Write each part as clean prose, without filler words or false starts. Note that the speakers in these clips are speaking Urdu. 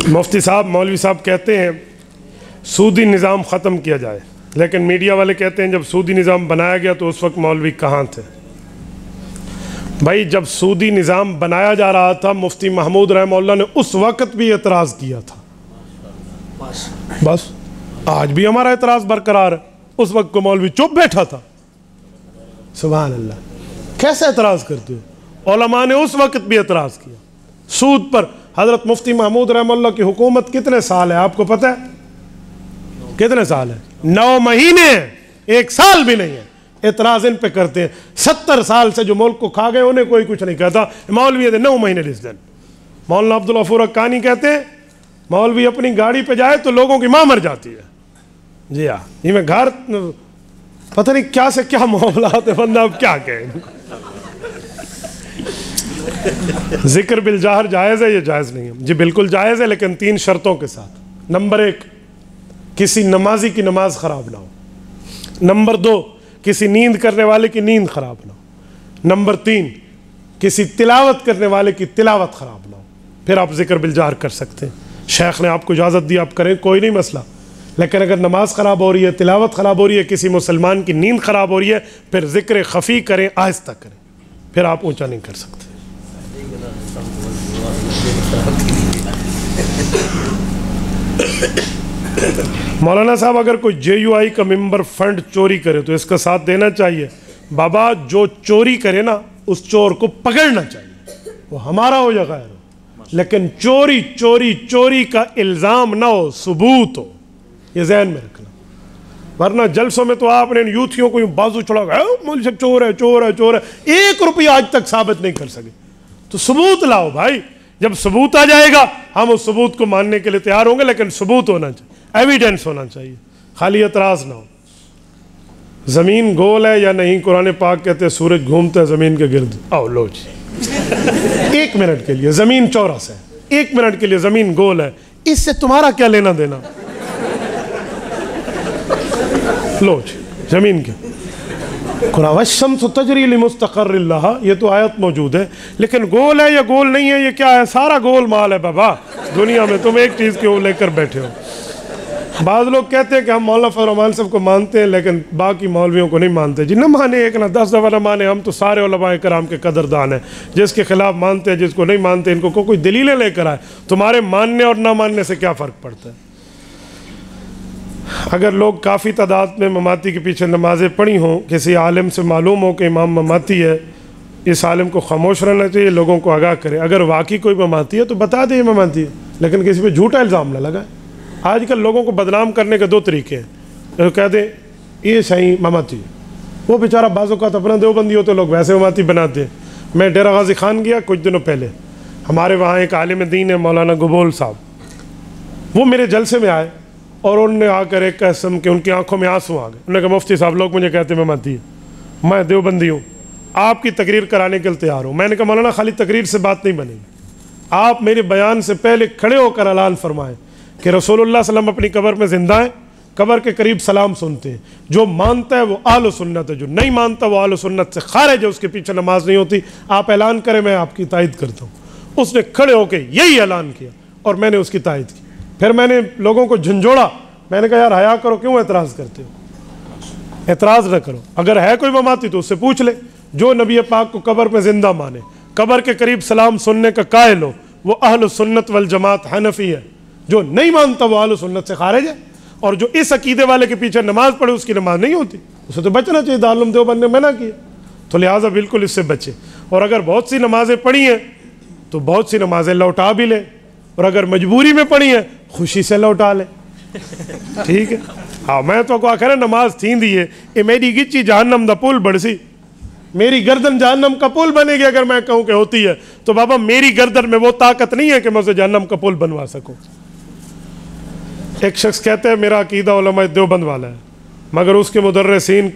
مفتی صاحب مولوی صاحب کہتے ہیں سودی نظام ختم کیا جائے، لیکن میڈیا والے کہتے ہیں جب سودی نظام بنایا گیا تو اس وقت مولوی کہاں تھے؟ بھائی جب سودی نظام بنایا جا رہا تھا مفتی محمود رحمہ اللہ نے اس وقت بھی اعتراض کیا تھا، بس آج بھی ہمارا اعتراض برقرار ہے۔ اس وقت کو مولوی چپ بیٹھا تھا، سبحان اللہ، کیسے اعتراض کرتے ہو؟ علماء نے اس وقت بھی اعتراض کیا سود پر۔ حضرت مفتی محمود رحمہ اللہ کی حکومت کتنے سال ہے آپ کو پتہ ہے؟ کتنے سال ہے؟ 9 مہینے ہیں، 1 سال بھی نہیں ہے۔ اعتراض ان پہ کرتے ہیں 70 سال سے جو ملک کو کھا گئے انہیں کوئی کچھ نہیں کہتا، مولوی 9 مہینے لس دن۔ مولانا عبدالغفور حقانی کہتے ہیں مولوی اپنی گاڑی پہ جائے تو لوگوں کی ماں مر جاتی ہے۔ جی ہاں، یہ میں گھر پتہ نہیں کیا سے کیا معاملات ہے، بندہ اب کیا کہیں۔ ذکر بالجہر جائز ہے یا جائز نہیں ہے؟ جی بالکل جائز ہے، لیکن 3 شرطوں کے ساتھ۔ نمبر 1، کسی نمازی کی نماز خراب نہ ہو۔ نمبر 2، کسی نیند کرنے والے کی نیند خراب نہ ہو۔ نمبر 3، کسی تلاوت کرنے والے کی تلاوت خراب نہ ہو، پھر آپ ذکر بالجہر کر سکتے ہیں۔ شیخ نے آپ کو اجازت دی، آپ کریں، کوئی نہیں مسئلہ۔ لیکن اگر نماز خراب ہو رہی ہے، تلاوت خراب ہو رہی ہے، کسی مسلمان کی نیند خراب ہو رہی ہے، پھر ذکر خفی کریں، آہستہ کریں، پھر آپ اونچا نہیں کر سکتے۔ مولانا صاحب اگر کوئی JUI کا ممبر فنڈ چوری کرے تو اس کا ساتھ دینا چاہیے؟ بابا جو چوری کرے نا اس چور کو پکڑنا چاہیے، وہ ہمارا ہو یا غیر ہو، لیکن چوری کا الزام نہ ہو، ثبوت ہو، یہ ذہن میں رکھنا۔ ورنہ جلسوں میں تو آپ نے یوتھیوں کو بازو چڑھا گیا مولوی صاحب چور ہے، 1 روپیہ آج تک ثابت نہیں کر سکے، تو ثبوت لاؤ بھائی۔ جب ثبوت آ جائے گا ہم اس ثبوت کو ماننے کے لیے تیار ہوں گے، لیکن ثبوت ہونا چاہیے، ایویڈنس ہونا چاہیے، خالی اعتراض نہ ہو۔ زمین گول ہے یا نہیں؟ قرآن پاک کہتے ہیں سورج گھومتا ہے زمین کے گرد۔ آؤ لو جی 1 منٹ کے لیے زمین چورس ہے، 1 منٹ کے لیے زمین گول ہے، اس سے تمہارا کیا لینا دینا؟ لو جی زمین کے قرآن والشمس تجری لمستقر لہا، یہ تو آیت موجود ہے، لیکن گول ہے یا گول نہیں ہے یہ کیا ہے؟ سارا گول مال ہے بابا دنیا میں، تم ایک چیز کیوں لے کر بیٹھے ہو؟ بعض لوگ کہتے ہیں کہ ہم مولانا فضل الرحمان صاحب کو مانتے ہیں لیکن باقی مولویوں کو نہیں مانتے۔ جی نہ مانے، ایک نہ 10 دفعہ نہ مانے، ہم تو سارے علماء کرام کے قدردان ہیں، جس کے خلاف مانتے ہیں، جس کو نہیں مانتے، ان کو کوئی دلیلیں لے کر آئے۔ تمہارے ماننے اور نہ ماننے سے کیا فرق پڑتا ہے؟ اگر لوگ کافی تعداد میں مماتی کے پیچھے نمازیں پڑھی ہوں، کسی عالم سے معلوم ہو کہ امام مماتی ہے، اس عالم کو خاموش رہنا چاہیے، لوگوں کو آگاہ کرے۔ اگر واقعی کوئی مماتی ہے تو بتا دے مماتی ہے، لیکن کسی پہ جھوٹا الزام نہ لگائے۔ آج کل لوگوں کو بدنام کرنے کے 2 طریقے ہیں، کہہ دیں یہ صحیح مماتی ہے، وہ بیچارہ بعض اوقات اپنا دیوبندی ہوتے لوگ ویسے مماتی بناتے ہیں۔ میں ڈیرہ غازی خان گیا کچھ دنوں پہلے، ہمارے وہاں ایک عالم دین ہے مولانا گبول صاحب، وہ میرے جلسے میں آئے اور انہوں نے آ کر ایک قسم کے ان کی آنکھوں میں آنسو آ گئے۔ انہوں نے کہا مفتی صاحب لوگ مجھے کہتے ہیں مماتی ہے، میں دیوبندی ہوں، آپ کی تقریر کرانے کے لیے تیار ہوں۔ میں نے کہا مولانا خالی تقریر سے بات نہیں بنے گی، آپ میرے بیان سے پہلے کھڑے ہو کر اعلان فرمائیں کہ رسول اللہ صلی اللہ علیہ وسلم اپنی قبر میں زندہ ہیں، قبر کے قریب سلام سنتے ہیں، جو مانتا ہے وہ اہل سنت ہے، جو نہیں مانتا وہ اہل سنت سے خارج ہے، اس کے پیچھے نماز نہیں ہوتی، آپ اعلان کریں میں آپ کی تائید کرتا ہوں۔ اس نے کھڑے ہو کے یہی اعلان کیا اور میں نے اس کی تائید کی۔ پھر میں نے لوگوں کو جھنجھوڑا، میں نے کہا یار حیا کرو، کیوں اعتراض کرتے ہو؟ اعتراض نہ کرو، اگر ہے کوئی مماتی تو اس سے پوچھ لے۔ جو نبی پاک کو قبر میں زندہ مانے، قبر کے قریب سلام سننے کا قائل ہو، وہ اہل سنت والجماعت حنفی ہے، جو نہیں مانتا وہ اہل سنت سے خارج ہے، اور جو اس عقیدے والے کے پیچھے نماز پڑھے اس کی نماز نہیں ہوتی، اسے تو بچنا چاہیے، دارالعلوم دیوبند نے منع کیا، تو لہٰذا بالکل اس سے بچے۔ اور اگر بہت سی نمازیں پڑھی ہیں تو بہت سی نمازیں لوٹا بھی لیں، اور اگر مجبوری میں پڑھی ہیں خوشی سے لوٹا لیں، ٹھیک ہے؟ ہاں میں تو کو آخر نماز تھین دی ہے، یہ میری گچی جہنم دا پل بڑھ سی، میری گردن جہنم کا پل بنے گی اگر میں کہوں کہ ہوتی ہے، تو بابا میری گردن میں وہ طاقت نہیں ہے کہ میں اسے جہنم کا پل بنوا سکوں۔ ایک شخص کہتا ہے میرا عقیدہ علماء دیوبند والا ہے، مگر اس کے مدرسین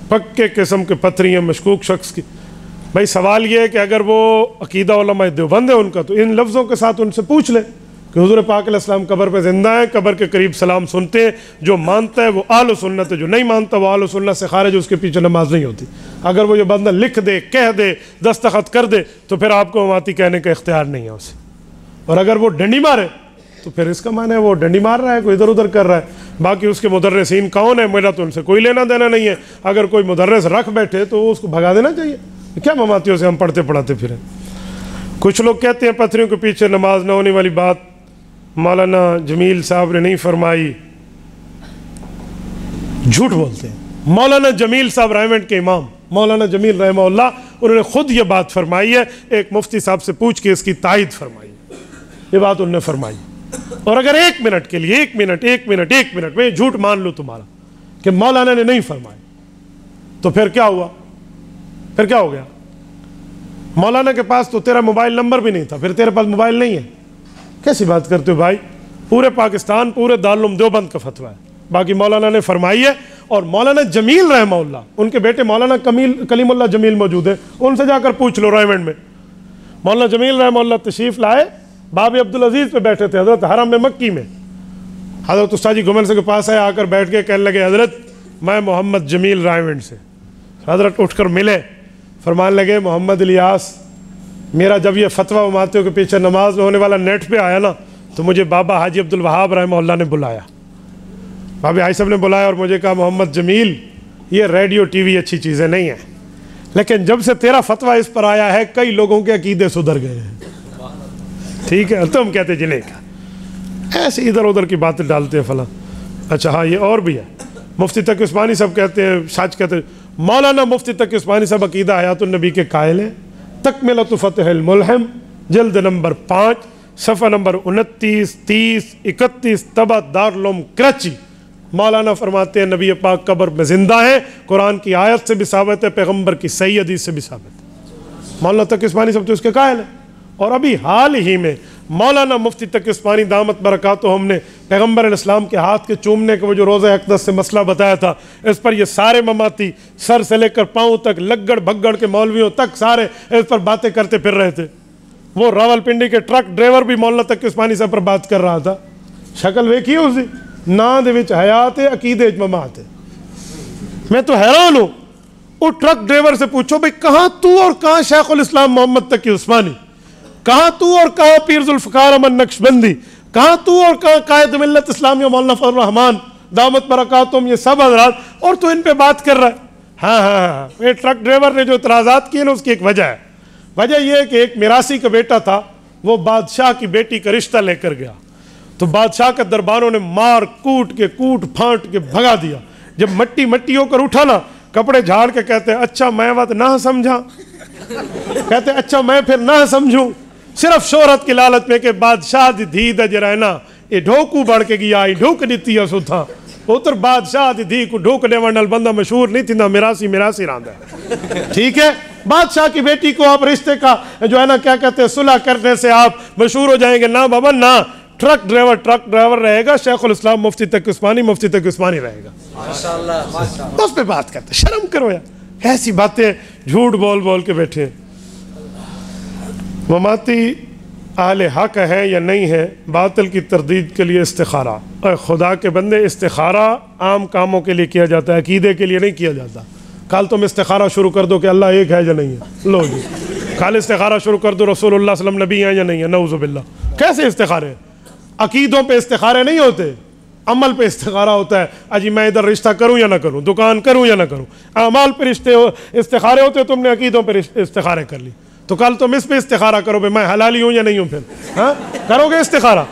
پکے قسم کے پتھری ہیں، مشکوک شخص کی۔ بھائی سوال یہ ہے کہ اگر وہ عقیدہ علماء دیوبند ہے ان کا، تو ان لفظوں کے ساتھ ان سے پوچھ لیں کہ حضور پاک علیہ السلام قبر پہ زندہ ہیں، قبر کے قریب سلام سنتے ہیں، جو مانتا ہے وہ اہل سنت ہے، جو نہیں مانتا وہ اہل سنت سے خارج، اس کے پیچھے نماز نہیں ہوتی۔ اگر وہ یہ بندہ لکھ دے، کہہ دے، دستخط کر دے تو پھر آپ کو مماتی کہنے کا اختیار نہیں ہے اسے۔ اور اگر وہ ڈنڈی مارے تو پھر اس کا معنی ہے وہ ڈنڈی مار رہا ہے، کوئی ادھر ادھر کر رہا ہے. باقی اس کے مدرسین کون ہے، میرا تو ان سے کوئی لینا دینا نہیں ہے. اگر کوئی مدرس رکھ بیٹھے تو اس کو بھگا دینا چاہیے. کیا مماتیوں سے ہم پڑھتے پڑھاتے پھریں. کچھ لوگ کہتے ہیں پتھریوں کے پیچھے نماز نہ ہونے والی بات مولانا جمیل صاحب نے نہیں فرمائی. جھوٹ بولتے ہیں. مولانا جمیل صاحب رائمنڈ کے امام مولانا جمیل رحمہ اللہ، انہوں نے خود یہ بات فرمائی ہے. ایک مفتی صاحب سے پوچھ کے اس کی تائید فرمائی. یہ بات انہوں نے فرمائی. اور اگر ایک منٹ کے لیے ایک منٹ میں جھوٹ مان لوں تمہارا کہ مولانا نے نہیں فرمایا تو پھر کیا ہوا؟ پھر کیا ہو گیا؟ مولانا کے پاس تو تیرا موبائل نمبر بھی نہیں تھا، پھر تیرے پاس موبائل نہیں ہے. کیسی بات کرتے ہو بھائی؟ پورے پاکستان پورے دارالعلوم دیوبند کا فتویٰ ہے، باقی مولانا نے فرمائی ہے. اور مولانا جمیل رحمہ اللہ، ان کے بیٹے مولانا کلیم اللہ جمیل موجود ہے، ان سے جا کر پوچھ لو رائمنڈ میں. مولانا جمیل رحمہ اللہ تشریف لائے، باب عبدالعزیز پہ بیٹھے تھے حضرت حرم میں مکی میں. حضرت استاد جی گھمن سے کے پاس آئے، آ کر بیٹھ کے کہنے لگے حضرت میں محمد جمیل رائمنڈ سے. حضرت اٹھ کر ملے، فرمان لگے محمد الیاس، میرا جب یہ فتویٰ مماتیوں کے پیچھے نماز نہ ہونے والا نیٹ پہ آیا نا تو مجھے بابا حاجی عبدالوہاب رحمہ اللہ نے بلایا، بابا حاج صاحب نے بلایا اور مجھے کہا محمد جمیل یہ ریڈیو ٹی وی اچھی چیزیں نہیں ہیں، لیکن جب سے تیرا فتویٰ اس پر آیا ہے کئی لوگوں کے عقیدے سدھر گئے ہیں. ٹھیک ہے تم کہتے جلے کا ایسے ادھر ادھر کی باتیں ڈالتے ہیں فلاں. اچھا ہاں یہ اور بھی ہے. مفتی تقی عثمانی صاحب کہتے ہیں، سچ کہتے ہیں، مولانا مفتی تقی عثمانی صاحب عقیدہ حیات النبی کے قائل ہیں. تکملۃ فتح الملہم جلد نمبر 5 صفحہ نمبر 29 30 31 طبع دارالعلوم کراچی. مولانا فرماتے ہیں نبی پاک قبر میں زندہ ہیں، قرآن کی آیت سے بھی ثابت ہے، پیغمبر کی صحیح حدیث سے بھی ثابت ہے. مولانا تقی عثمانی صاحب تو اس کے قائل ہیں. اور ابھی حال ہی میں مولانا مفتی تقی عثمانی دامت برکاتہم نے پیغمبر علیہ السلام کے ہاتھ کے چومنے کے وہ جو روزہ اقدس سے مسئلہ بتایا تھا، اس پر یہ سارے مماتی سر سے لے کر پاؤں تک، لگڑ بھگڑ کے مولویوں تک سارے اس پر باتیں کرتے پھر رہے تھے. وہ راولپنڈی کے ٹرک ڈرائیور بھی مولانا تقی عثمانی صاحب پر بات کر رہا تھا. شکل ویکھی اس دی ناں دے وچ حیات ہے، عقیدے وچ ممات ہے. میں تو حیران ہوں. وہ ٹرک ڈرائیور سے پوچھو بھئی کہاں تو اور کہاں شیخ الاسلام محمد تقی عثمانی، کہاں تو اور کہاں پیر ذوالفقار احمد نقشبندی، کہاں تو اور کہاں قائد ملت اسلامیہ مولانا فضل الرحمان دامت برکاتہم، یہ سب حضرات، اور تو ان پہ بات کر رہا ہے. ہاں یہ ٹرک ڈرائیور نے جو اعتراضات کیے نا اس کی ایک وجہ ہے. وجہ یہ ہے کہ ایک میراثی کا بیٹا تھا، وہ بادشاہ کی بیٹی کا رشتہ لے کر گیا تو بادشاہ کے درباروں نے مار کوٹ پھانٹ کے بھگا دیا. جب مٹی ہو کر اٹھا نا، کپڑے جھاڑ کے کہتے ہیں اچھا میں بات نہ سمجھا، کہتے ہیں اچھا میں پھر نہ سمجھوں، صرف شہرت کی لالچ میں کہ بادشاہ دی دھی دا جرائنا یہ ڈھوکو بڑھ کے گیا ہی ڈھوک دیتی ہے سو تھا اتر بادشاہ دی دھی کو ڈھوک دے ورنال بندہ مشہور نہیں تھی نا میراسی راندہ ہے. ٹھیک ہے، بادشاہ کی بیٹی کو آپ رشتے کا جو ہے نا کیا کہتے ہیں صلح کرنے سے آپ مشہور ہو جائیں گے. نہ بابا نہ، ٹرک ڈرائیور رہے گا، شیخ الاسلام مفتی تقی عثمانی رہے گا. اس پہ بات کرتے، شرم کرو یار، ایسی باتیں جھوٹ بول کے بیٹھے. مماتی اہل حق ہیں یا نہیں ہیں، باطل کی تردید کے لیے استخارہ. اور خدا کے بندے استخارہ عام کاموں کے لیے کیا جاتا ہے، عقیدے کے لیے نہیں کیا جاتا. کل تم استخارہ شروع کر دو کہ اللہ ایک ہے یا نہیں ہے، لو جی کل استخارہ شروع کر دو رسول اللہ صلی اللہ علیہ وسلم نبی ہیں یا نہیں ہے، نعوذ باللہ. کیسے استخارے؟ عقیدوں پہ استخارے نہیں ہوتے، عمل پہ استخارہ ہوتا ہے. اجی میں ادھر رشتہ کروں یا نہ کروں، دکان کروں یا نہ کروں. اعمال پہ استخارے ہوتے، تم نے عقیدوں پہ استخارے کر لی. تو کل تم اس پہ استخارہ کرو بھائی میں حلالی ہوں یا نہیں ہوں، پھر ہاں کرو گے استخارہ.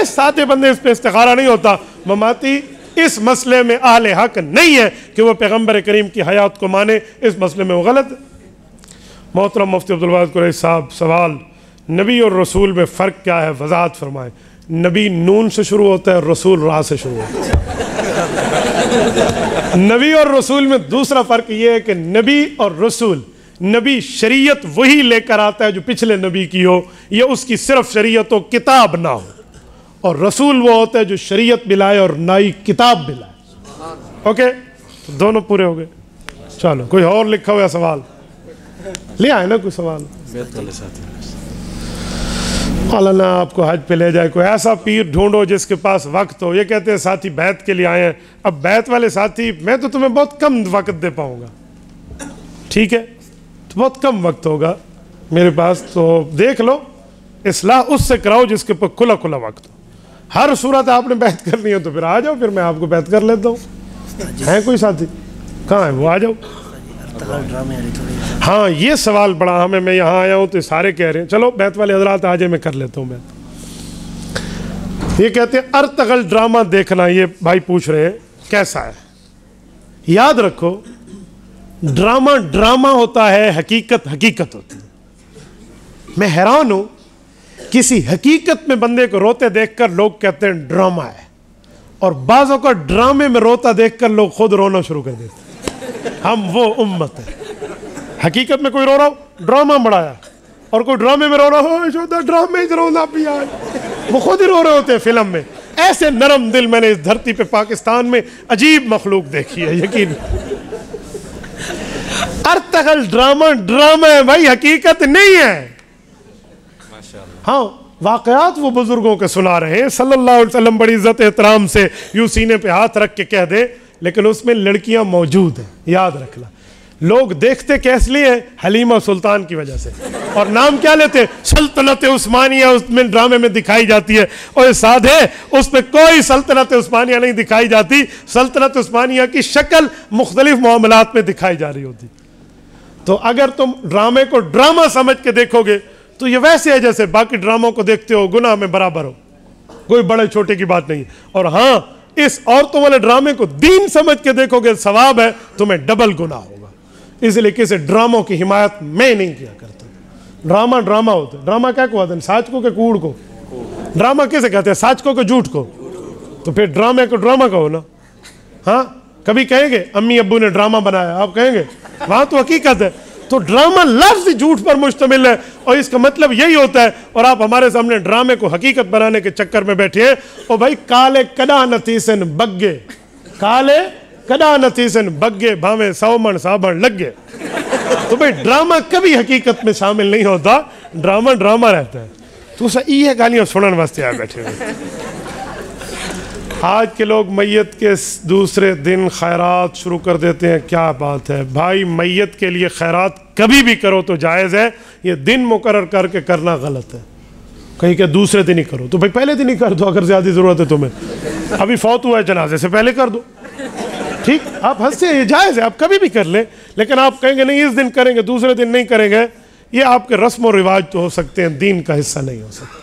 سادے بندے اس پہ استخارہ نہیں ہوتا. مماتی اس مسئلے میں اہل حق نہیں ہے کہ وہ پیغمبر کریم کی حیات کو مانے، اس مسئلے میں وہ غلط ہے. محترم مفتی عبدالواحد قریشی صاحب، سوال نبی اور رسول میں فرق کیا ہے، وضاحت فرمائیں. نبی نون سے شروع ہوتا ہے، رسول را سے شروع ہوتا ہے. نبی اور رسول میں دوسرا فرق یہ ہے کہ نبی اور رسول، نبی شریعت وہی لے کر آتا ہے جو پچھلے نبی کی ہو، یا اس کی صرف شریعت و کتاب نہ ہو. اور رسول وہ ہوتا ہے جو شریعت بھی لائے اور نئی کتاب بھی لائے. اوکے، تو دونوں پورے ہو گئے. چلو کوئی اور لکھا ہوا سوال لے آئے نا، کوئی سوال؟ مولانا آپ کو حج پہ لے جائے، کوئی ایسا پیر ڈھونڈو جس کے پاس وقت ہو. یہ کہتے ہیں ساتھی بیعت کے لیے آئے ہیں. اب بیعت والے ساتھی میں تو تمہیں بہت کم وقت دے پاؤں گا، ٹھیک ہے، تو بہت کم وقت ہوگا میرے پاس. تو دیکھ لو، اصلاح اس سے کراؤ جس کے پاس کھلا وقت ہو. ہر صورت آپ نے بیعت کرنی ہو تو پھر آ جاؤ، پھر میں آپ کو بیعت کر لیتا ہوں. ہیں کوئی ساتھی؟ کہاں ہے وہ؟ آ جاؤ. ہاں یہ سوال بڑا اہم ہے. میں یہاں آیا ہوں تو سارے کہہ رہے ہیں چلو بیعت والے حضرات آ جائے، میں کر لیتا ہوں بیعت. یہ کہتے ہیں ارطغرل ڈرامہ دیکھنا، یہ بھائی پوچھ رہے ہیں کیسا ہے. یاد رکھو ڈرامہ ڈرامہ ہوتا ہے، حقیقت حقیقت ہوتی ہے. میں حیران ہوں کسی حقیقت میں بندے کو روتے دیکھ کر لوگ کہتے ہیں ڈرامہ ہے، اور بعضوں کا ڈرامے میں روتا دیکھ کر لوگ خود رونا شروع کر دیتے ہیں. ہم وہ امت ہے. حقیقت میں کوئی رو رہا ہو ڈرامہ بڑھایا، اور کوئی ڈرامے میں رو رہا ہو ڈرامے رونا بھی آئے، وہ خود ہی رو رہے ہوتے ہیں فلم میں. ایسے نرم دل میں نے اس دھرتی پہ پاکستان میں عجیب مخلوق دیکھی ہے یقین. ارطغرل ڈرامہ ڈرامہ ہے بھائی، حقیقت نہیں ہے. ہاں واقعات وہ بزرگوں کے سنا رہے ہیں صلی اللہ علیہ وسلم، بڑی عزت احترام سے یوں سینے پہ ہاتھ رکھ کے کہہ دے، لیکن اس میں لڑکیاں موجود ہیں. یاد رکھنا لوگ دیکھتے کیس لیے ہیں؟ حلیمہ سلطان کی وجہ سے. اور نام کیا لیتے؟ سلطنت عثمانیہ اس میں ڈرامے میں دکھائی جاتی ہے. اور سادھے اس میں کوئی سلطنت عثمانیہ نہیں دکھائی جاتی. سلطنت عثمانیہ کی شکل مختلف معاملات میں دکھائی جا رہی ہوتی. تو اگر تم ڈرامے کو ڈرامہ سمجھ کے دیکھو گے تو یہ ویسے ہے جیسے باقی ڈراموں کو دیکھتے ہو، گناہ میں برابر ہو، کوئی بڑے چھوٹے کی بات نہیں. اور ہاں اس عورتوں والے ڈرامے کو دین سمجھ کے دیکھو گے ثواب ہے، تمہیں ڈبل گناہ ہوگا. اس لیے کسی ڈراموں کی حمایت میں نہیں کیا کرتا. ڈرامہ ڈرامہ ہوتا ہے. ڈرامہ کیا کہتے ہیں؟ ساچ کو کہ کوڑ کو؟ ڈرامہ کیسے کہتے ہیں؟ ساچ کو کہ جھوٹ کو؟ تو پھر ڈرامے کو ڈرامہ کہو نا. ہاں کبھی کہیں گے امی ابو نے ڈرامہ بنایا؟ آپ کہیں گے؟ وہاں تو حقیقت ہے. تو ڈرامہ لفظ جھوٹ پر مشتمل ہے، اور اس کا مطلب یہی ہوتا ہے. اور آپ ہمارے سامنے ڈرامے کو حقیقت بنانے کے چکر میں بیٹھے ہیں. اور بھائی کالے کدا نتیسن بگے، کالے کدا نتیسن بگے بھاویں 100 من صابن لگ گئے. تو بھائی ڈرامہ کبھی حقیقت میں شامل نہیں ہوتا، ڈرامہ ڈرامہ رہتا ہے. تو صحیح ہے گالیاں سنن واسطے آ بیٹھے ہوئے. آج کے لوگ میت کے دوسرے دن خیرات شروع کر دیتے ہیں. کیا بات ہے بھائی، میت کے لیے خیرات کبھی بھی کرو تو جائز ہے. یہ دن مقرر کر کے کرنا غلط ہے. کہیں کہ دوسرے دن ہی کرو، تو بھائی پہلے دن ہی کر دو اگر زیادہ ضرورت ہے تمہیں. ابھی فوت ہوا ہے جنازے سے پہلے کر دو. ٹھیک، آپ ہنستے ہیں، یہ جائز ہے، آپ کبھی بھی کر لیں. لیکن آپ کہیں گے نہیں اس دن کریں گے دوسرے دن نہیں کریں گے، یہ آپ کے رسم و رواج تو ہو سکتے ہیں، دین کا حصہ نہیں ہو سکتے.